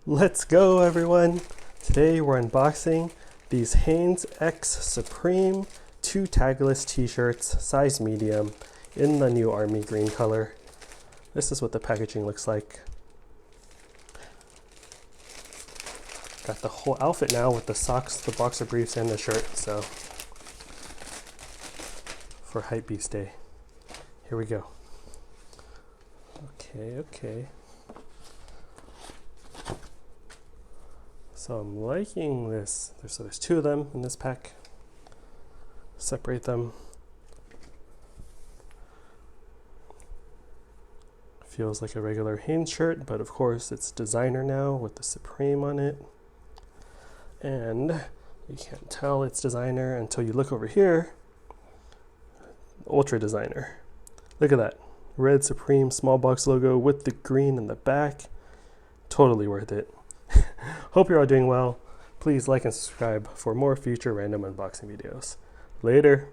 Let's go, everyone! Today we're unboxing these Hanes X Supreme 2 tagless t-shirts, size medium, in the new army green color. This is what the packaging looks like. Got the whole outfit now with the socks, the boxer briefs, and the shirt, so for Hypebeast Day. Here we go. Okay. So I'm liking this. So there's two of them in this pack. Separate them. Feels like a regular Hanes shirt, but of course it's designer now with the Supreme on it. And you can't tell it's designer until you look over here. Ultra designer. Look at that. Red Supreme small box logo with the green in the back. Totally worth it. Hope you're all doing well. Please like and subscribe for more future random unboxing videos. Later.